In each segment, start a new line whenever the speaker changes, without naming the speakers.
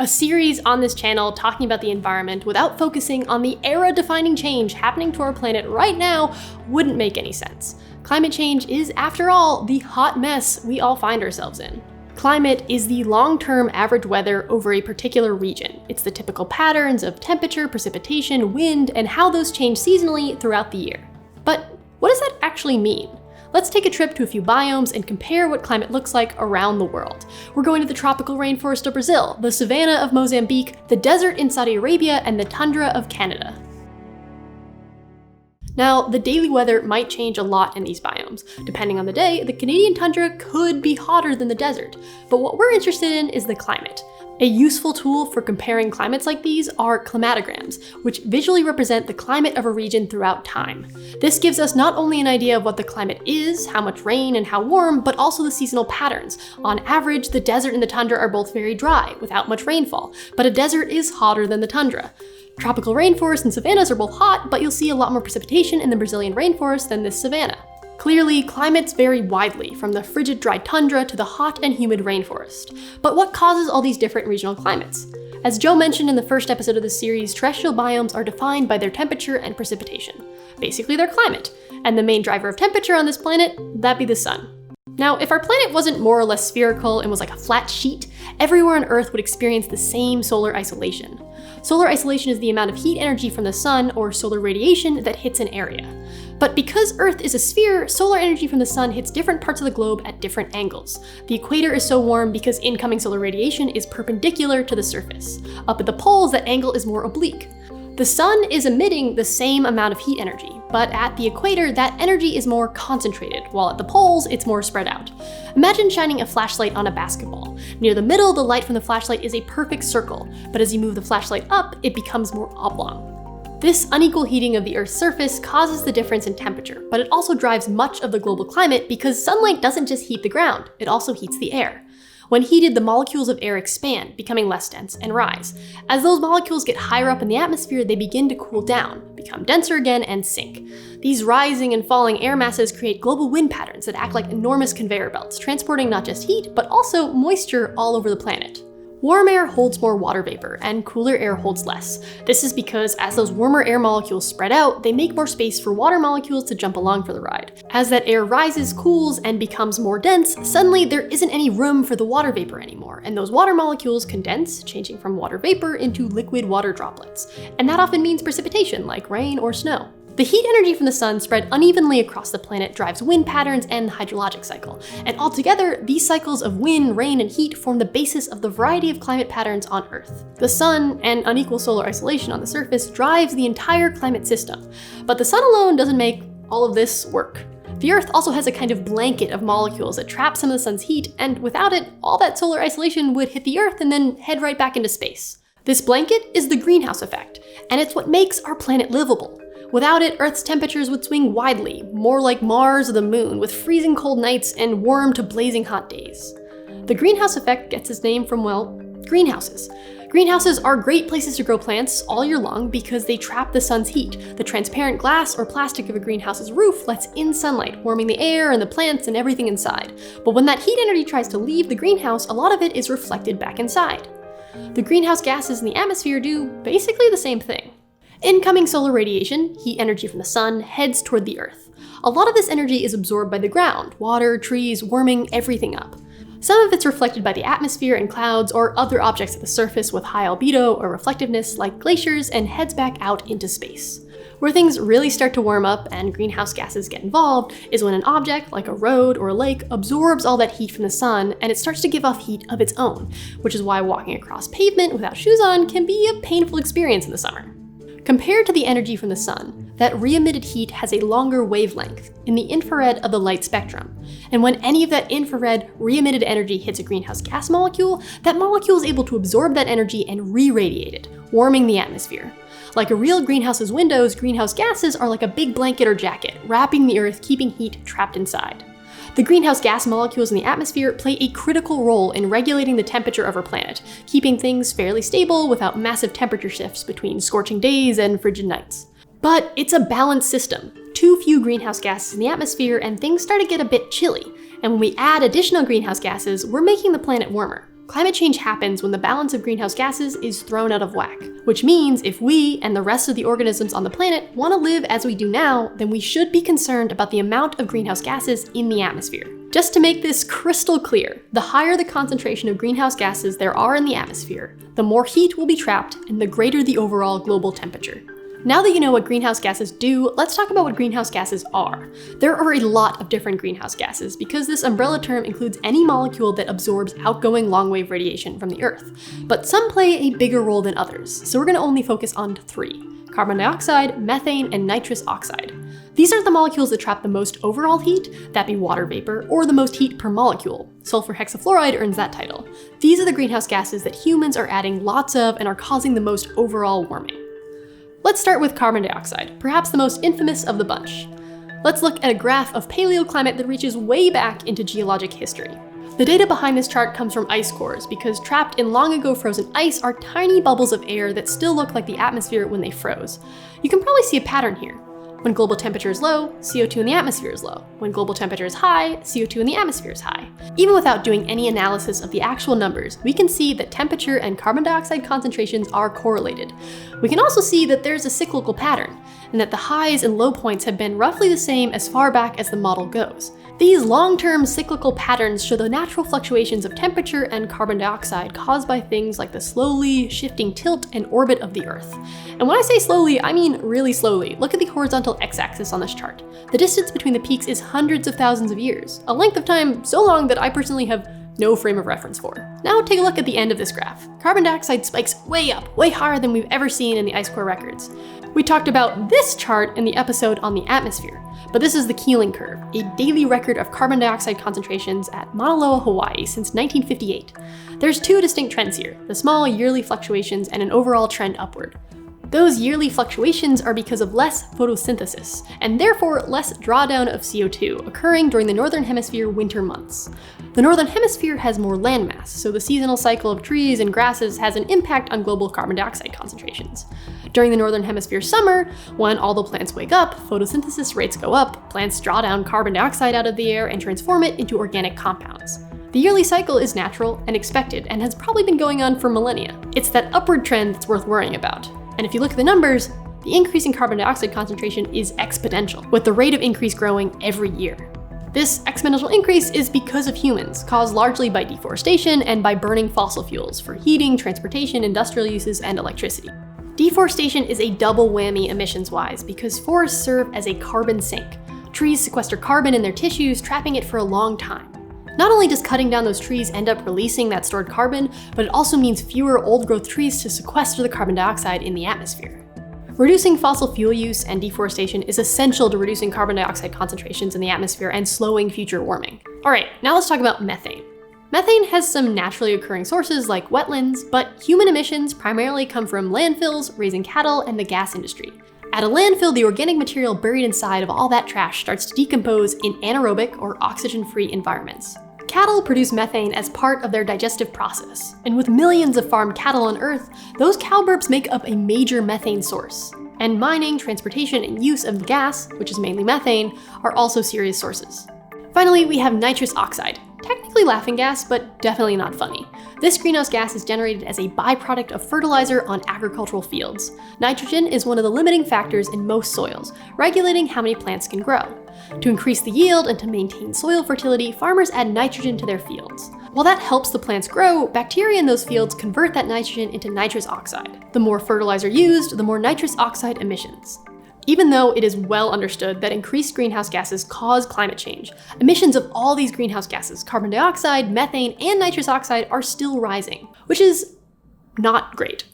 A series on this channel talking about the environment without focusing on the era-defining change happening to our planet right now wouldn't make any sense. Climate change is, after all, the hot mess we all find ourselves in. Climate is the long-term average weather over a particular region. It's the typical patterns of temperature, precipitation, wind, and how those change seasonally throughout the year. But what does that actually mean? Let's take a trip to a few biomes and compare what climate looks like around the world. We're going to the tropical rainforest of Brazil, the savanna of Mozambique, the desert in Saudi Arabia, and the tundra of Canada. Now, the daily weather might change a lot in these biomes. Depending on the day, the Canadian tundra could be hotter than the desert. But what we're interested in is the climate. A useful tool for comparing climates like these are climatograms, which visually represent the climate of a region throughout time. This gives us not only an idea of what the climate is, how much rain and how warm, but also the seasonal patterns. On average, the desert and the tundra are both very dry, without much rainfall, but a desert is hotter than the tundra. Tropical rainforests and savannas are both hot, but you'll see a lot more precipitation in the Brazilian rainforest than this savanna. Clearly, climates vary widely, from the frigid dry tundra to the hot and humid rainforest. But what causes all these different regional climates? As Joe mentioned in the first episode of this series, terrestrial biomes are defined by their temperature and precipitation. Basically their climate. And the main driver of temperature on this planet, that'd be the sun. Now, if our planet wasn't more or less spherical and was like a flat sheet, everywhere on Earth would experience the same solar isolation. Solar isolation is the amount of heat energy from the sun, or solar radiation, that hits an area. But because Earth is a sphere, solar energy from the sun hits different parts of the globe at different angles. The equator is so warm because incoming solar radiation is perpendicular to the surface. Up at the poles, that angle is more oblique. The sun is emitting the same amount of heat energy, but at the equator, that energy is more concentrated, while at the poles, it's more spread out. Imagine shining a flashlight on a basketball. Near the middle, the light from the flashlight is a perfect circle, but as you move the flashlight up, it becomes more oblong. This unequal heating of the Earth's surface causes the difference in temperature, but it also drives much of the global climate because sunlight doesn't just heat the ground, it also heats the air. When heated, the molecules of air expand, becoming less dense, and rise. As those molecules get higher up in the atmosphere, they begin to cool down, become denser again, and sink. These rising and falling air masses create global wind patterns that act like enormous conveyor belts, transporting not just heat, but also moisture all over the planet. Warm air holds more water vapor, and cooler air holds less. This is because as those warmer air molecules spread out, they make more space for water molecules to jump along for the ride. As that air rises, cools, and becomes more dense, suddenly there isn't any room for the water vapor anymore, and those water molecules condense, changing from water vapor into liquid water droplets. And that often means precipitation, like rain or snow. The heat energy from the sun spread unevenly across the planet drives wind patterns and the hydrologic cycle, and altogether, these cycles of wind, rain, and heat form the basis of the variety of climate patterns on Earth. The sun, and unequal solar isolation on the surface, drives the entire climate system, but the sun alone doesn't make all of this work. The Earth also has a kind of blanket of molecules that trap some of the sun's heat, and without it, all that solar isolation would hit the Earth and then head right back into space. This blanket is the greenhouse effect, and it's what makes our planet livable. Without it, Earth's temperatures would swing widely, more like Mars or the Moon, with freezing cold nights and warm to blazing hot days. The greenhouse effect gets its name from, well, greenhouses. Greenhouses are great places to grow plants all year long because they trap the sun's heat. The transparent glass or plastic of a greenhouse's roof lets in sunlight, warming the air and the plants and everything inside. But when that heat energy tries to leave the greenhouse, a lot of it is reflected back inside. The greenhouse gases in the atmosphere do basically the same thing. Incoming solar radiation, heat energy from the sun, heads toward the Earth. A lot of this energy is absorbed by the ground, water, trees, warming everything up. Some of it's reflected by the atmosphere and clouds or other objects at the surface with high albedo or reflectiveness like glaciers and heads back out into space. Where things really start to warm up and greenhouse gases get involved is when an object, like a road or a lake, absorbs all that heat from the sun and it starts to give off heat of its own, which is why walking across pavement without shoes on can be a painful experience in the summer. Compared to the energy from the sun, that re-emitted heat has a longer wavelength in the infrared of the light spectrum. And when any of that infrared re-emitted energy hits a greenhouse gas molecule, that molecule is able to absorb that energy and re-radiate it, warming the atmosphere. Like a real greenhouse's windows, greenhouse gases are like a big blanket or jacket, wrapping the Earth, keeping heat trapped inside. The greenhouse gas molecules in the atmosphere play a critical role in regulating the temperature of our planet, keeping things fairly stable without massive temperature shifts between scorching days and frigid nights. But it's a balanced system. Too few greenhouse gases in the atmosphere and things start to get a bit chilly, and when we add additional greenhouse gases, we're making the planet warmer. Climate change happens when the balance of greenhouse gases is thrown out of whack, which means if we and the rest of the organisms on the planet want to live as we do now, then we should be concerned about the amount of greenhouse gases in the atmosphere. Just to make this crystal clear, the higher the concentration of greenhouse gases there are in the atmosphere, the more heat will be trapped and the greater the overall global temperature. Now that you know what greenhouse gases do, let's talk about what greenhouse gases are. There are a lot of different greenhouse gases because this umbrella term includes any molecule that absorbs outgoing long-wave radiation from the Earth. But some play a bigger role than others, so we're going to only focus on 3: carbon dioxide, methane, and nitrous oxide. These are the molecules that trap the most overall heat, that be water vapor, or the most heat per molecule. Sulfur hexafluoride earns that title. These are the greenhouse gases that humans are adding lots of and are causing the most overall warming. Let's start with carbon dioxide, perhaps the most infamous of the bunch. Let's look at a graph of paleoclimate that reaches way back into geologic history. The data behind this chart comes from ice cores because trapped in long ago frozen ice are tiny bubbles of air that still look like the atmosphere when they froze. You can probably see a pattern here. When global temperature is low, CO2 in the atmosphere is low. When global temperature is high, CO2 in the atmosphere is high. Even without doing any analysis of the actual numbers, we can see that temperature and carbon dioxide concentrations are correlated. We can also see that there's a cyclical pattern, and that the highs and low points have been roughly the same as far back as the model goes. These long-term cyclical patterns show the natural fluctuations of temperature and carbon dioxide caused by things like the slowly shifting tilt and orbit of the Earth. And when I say slowly, I mean really slowly. Look at the horizontal x-axis on this chart. The distance between the peaks is hundreds of thousands of years, a length of time so long that I personally have no frame of reference for. Now take a look at the end of this graph. Carbon dioxide spikes way up, way higher than we've ever seen in the ice core records. We talked about this chart in the episode on the atmosphere, but this is the Keeling curve, a daily record of carbon dioxide concentrations at Mauna Loa, Hawaii since 1958. There's 2 distinct trends here, the small yearly fluctuations and an overall trend upward. Those yearly fluctuations are because of less photosynthesis, and therefore less drawdown of CO2 occurring during the Northern Hemisphere winter months. The Northern Hemisphere has more landmass, so the seasonal cycle of trees and grasses has an impact on global carbon dioxide concentrations. During the Northern Hemisphere summer, when all the plants wake up, photosynthesis rates go up, plants draw down carbon dioxide out of the air and transform it into organic compounds. The yearly cycle is natural and expected and has probably been going on for millennia. It's that upward trend that's worth worrying about. And if you look at the numbers, the increase in carbon dioxide concentration is exponential, with the rate of increase growing every year. This exponential increase is because of humans, caused largely by deforestation and by burning fossil fuels for heating, transportation, industrial uses, and electricity. Deforestation is a double whammy emissions-wise because forests serve as a carbon sink. Trees sequester carbon in their tissues, trapping it for a long time. Not only does cutting down those trees end up releasing that stored carbon, but it also means fewer old-growth trees to sequester the carbon dioxide in the atmosphere. Reducing fossil fuel use and deforestation is essential to reducing carbon dioxide concentrations in the atmosphere and slowing future warming. Alright, now let's talk about methane. Methane has some naturally occurring sources like wetlands, but human emissions primarily come from landfills, raising cattle, and the gas industry. At a landfill, the organic material buried inside of all that trash starts to decompose in anaerobic or oxygen-free environments. Cattle produce methane as part of their digestive process, and with millions of farmed cattle on Earth, those cow burps make up a major methane source. And mining, transportation, and use of the gas, which is mainly methane, are also serious sources. Finally, we have nitrous oxide. Technically laughing gas, but definitely not funny. This greenhouse gas is generated as a byproduct of fertilizer on agricultural fields. Nitrogen is one of the limiting factors in most soils, regulating how many plants can grow. To increase the yield and to maintain soil fertility, farmers add nitrogen to their fields. While that helps the plants grow, bacteria in those fields convert that nitrogen into nitrous oxide. The more fertilizer used, the more nitrous oxide emissions. Even though it is well understood that increased greenhouse gases cause climate change, emissions of all these greenhouse gases, carbon dioxide, methane, and nitrous oxide, are still rising, which is not great.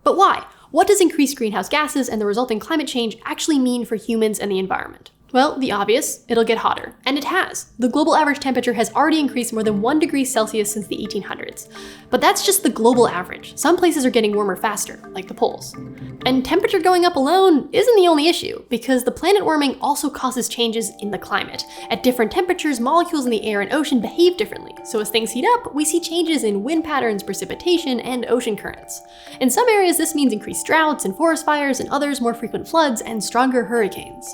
But why? What does increased greenhouse gases and the resulting climate change actually mean for humans and the environment? Well, the obvious, it'll get hotter. And it has. The global average temperature has already increased more than 1 degree Celsius since the 1800s. But that's just the global average. Some places are getting warmer faster, like the poles. And temperature going up alone isn't the only issue, because the planet warming also causes changes in the climate. At different temperatures, molecules in the air and ocean behave differently. So as things heat up, we see changes in wind patterns, precipitation, and ocean currents. In some areas, this means increased droughts and forest fires, and others more frequent floods and stronger hurricanes.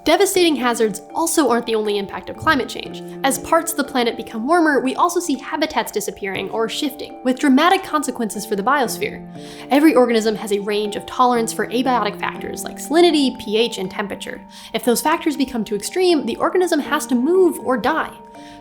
Devastating hazards also aren't the only impact of climate change. As parts of the planet become warmer, we also see habitats disappearing or shifting, with dramatic consequences for the biosphere. Every organism has a range of tolerance for abiotic factors like salinity, pH, and temperature. If those factors become too extreme, the organism has to move or die.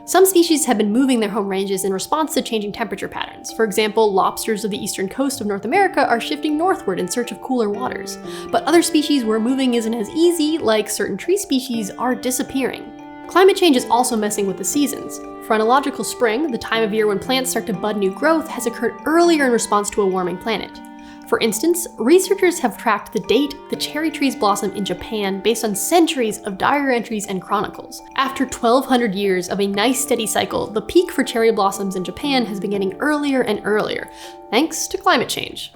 Some species have been moving their home ranges in response to changing temperature patterns. For example, lobsters of the eastern coast of North America are shifting northward in search of cooler waters. But other species where moving isn't as easy, like certain tree species, are disappearing. Climate change is also messing with the seasons. Phrenological spring, the time of year when plants start to bud new growth, has occurred earlier in response to a warming planet. For instance, researchers have tracked the date the cherry trees blossom in Japan based on centuries of diary entries and chronicles. After 1,200 years of a nice steady cycle, the peak for cherry blossoms in Japan has been getting earlier and earlier, thanks to climate change.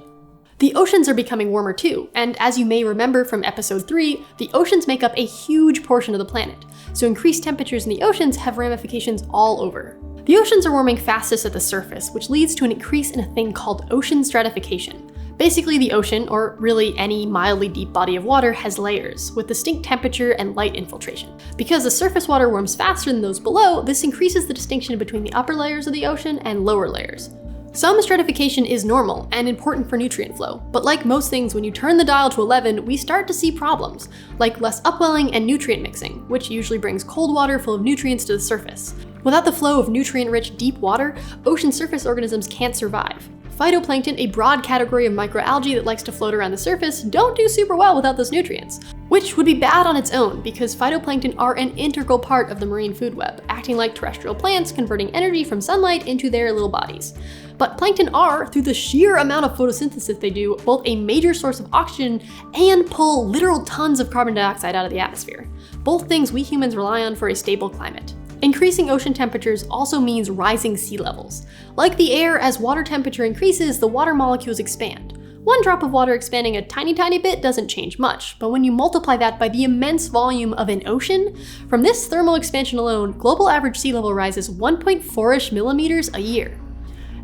The oceans are becoming warmer too, and as you may remember from episode 3, the oceans make up a huge portion of the planet, so increased temperatures in the oceans have ramifications all over. The oceans are warming fastest at the surface, which leads to an increase in a thing called ocean stratification. Basically, the ocean, or really any mildly deep body of water, has layers, with distinct temperature and light infiltration. Because the surface water warms faster than those below, this increases the distinction between the upper layers of the ocean and lower layers. Some stratification is normal and important for nutrient flow, but like most things, when you turn the dial to 11, we start to see problems, like less upwelling and nutrient mixing, which usually brings cold water full of nutrients to the surface. Without the flow of nutrient-rich deep water, ocean surface organisms can't survive. Phytoplankton, a broad category of microalgae that likes to float around the surface, don't do super well without those nutrients, which would be bad on its own because phytoplankton are an integral part of the marine food web, acting like terrestrial plants, converting energy from sunlight into their little bodies. But plankton are, through the sheer amount of photosynthesis they do, both a major source of oxygen and pull literal tons of carbon dioxide out of the atmosphere, both things we humans rely on for a stable climate. Increasing ocean temperatures also means rising sea levels. Like the air, as water temperature increases, the water molecules expand. One drop of water expanding a tiny bit doesn't change much, but when you multiply that by the immense volume of an ocean, from this thermal expansion alone, global average sea level rises 1.4-ish millimeters a year.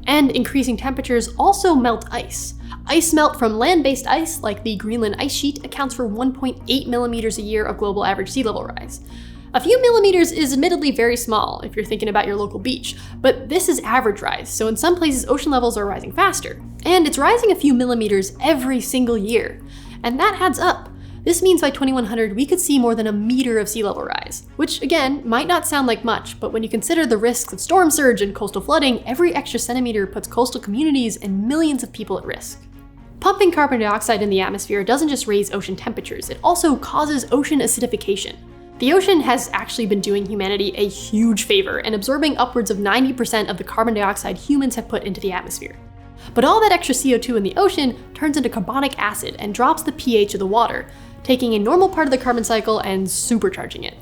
And increasing temperatures also melt ice. Ice melt from land-based ice, like the Greenland ice sheet, accounts for 1.8 millimeters a year of global average sea level rise. A few millimeters is admittedly very small if you're thinking about your local beach, but this is average rise, so in some places ocean levels are rising faster. And it's rising a few millimeters every single year. And that adds up. This means by 2100 we could see more than a meter of sea level rise, which again might not sound like much, but when you consider the risks of storm surge and coastal flooding, every extra centimeter puts coastal communities and millions of people at risk. Pumping carbon dioxide in the atmosphere doesn't just raise ocean temperatures, it also causes ocean acidification. The ocean has actually been doing humanity a huge favor and absorbing upwards of 90% of the carbon dioxide humans have put into the atmosphere. But all that extra CO2 in the ocean turns into carbonic acid and drops the pH of the water, taking a normal part of the carbon cycle and supercharging it.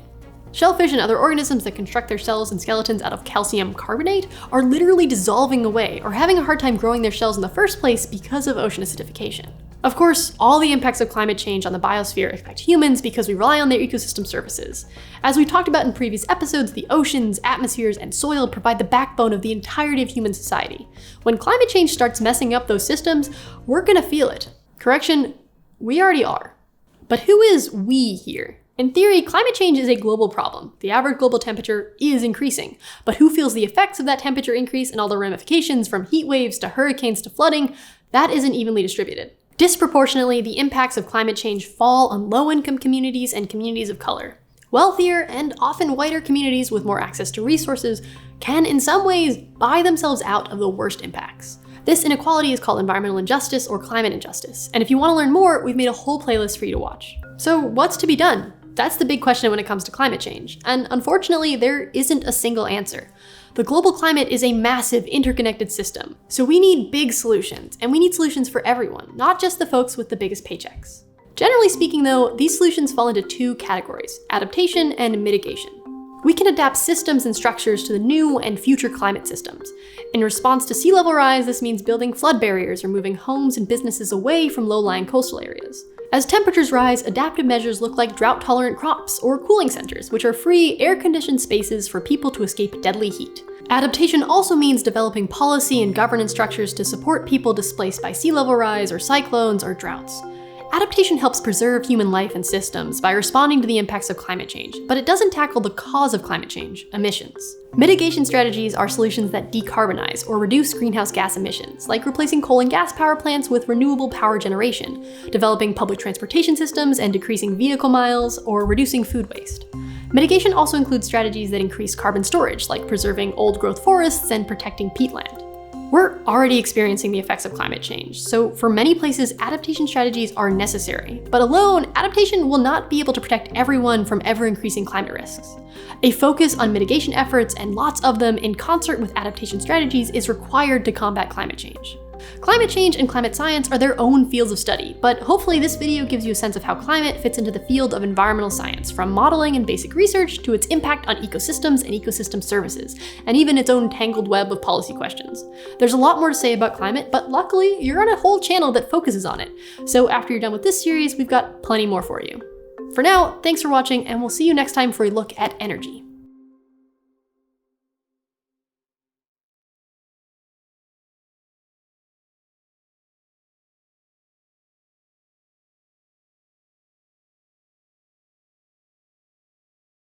Shellfish and other organisms that construct their shells and skeletons out of calcium carbonate are literally dissolving away or having a hard time growing their shells in the first place because of ocean acidification. Of course, all the impacts of climate change on the biosphere affect humans because we rely on their ecosystem services. As we talked about in previous episodes, the oceans, atmospheres, and soil provide the backbone of the entirety of human society. When climate change starts messing up those systems, we're gonna feel it. Correction, we already are. But who is we here? In theory, climate change is a global problem. The average global temperature is increasing, but who feels the effects of that temperature increase and all the ramifications from heat waves to hurricanes to flooding? That isn't evenly distributed. Disproportionately, the impacts of climate change fall on low-income communities and communities of color. Wealthier and often whiter communities with more access to resources can, in some ways, buy themselves out of the worst impacts. This inequality is called environmental injustice or climate injustice, and if you want to learn more, we've made a whole playlist for you to watch. So what's to be done? That's the big question when it comes to climate change, and unfortunately, there isn't a single answer. The global climate is a massive interconnected system, so we need big solutions, and we need solutions for everyone, not just the folks with the biggest paychecks. Generally speaking though, these solutions fall into two categories: adaptation and mitigation. We can adapt systems and structures to the new and future climate systems. In response to sea level rise, this means building flood barriers or moving homes and businesses away from low-lying coastal areas. As temperatures rise, adaptive measures look like drought-tolerant crops or cooling centers, which are free, air-conditioned spaces for people to escape deadly heat. Adaptation also means developing policy and governance structures to support people displaced by sea level rise or cyclones or droughts. Adaptation helps preserve human life and systems by responding to the impacts of climate change, but it doesn't tackle the cause of climate change, emissions. Mitigation strategies are solutions that decarbonize or reduce greenhouse gas emissions, like replacing coal and gas power plants with renewable power generation, developing public transportation systems and decreasing vehicle miles, or reducing food waste. Mitigation also includes strategies that increase carbon storage, like preserving old-growth forests and protecting peatland. We're already experiencing the effects of climate change, so for many places, adaptation strategies are necessary. But alone, adaptation will not be able to protect everyone from ever-increasing climate risks. A focus on mitigation efforts, and lots of them in concert with adaptation strategies, is required to combat climate change. Climate change and climate science are their own fields of study, but hopefully this video gives you a sense of how climate fits into the field of environmental science, from modeling and basic research to its impact on ecosystems and ecosystem services, and even its own tangled web of policy questions. There's a lot more to say about climate, but luckily you're on a whole channel that focuses on it. So after you're done with this series, we've got plenty more for you. For now, thanks for watching, and we'll see you next time for a look at energy.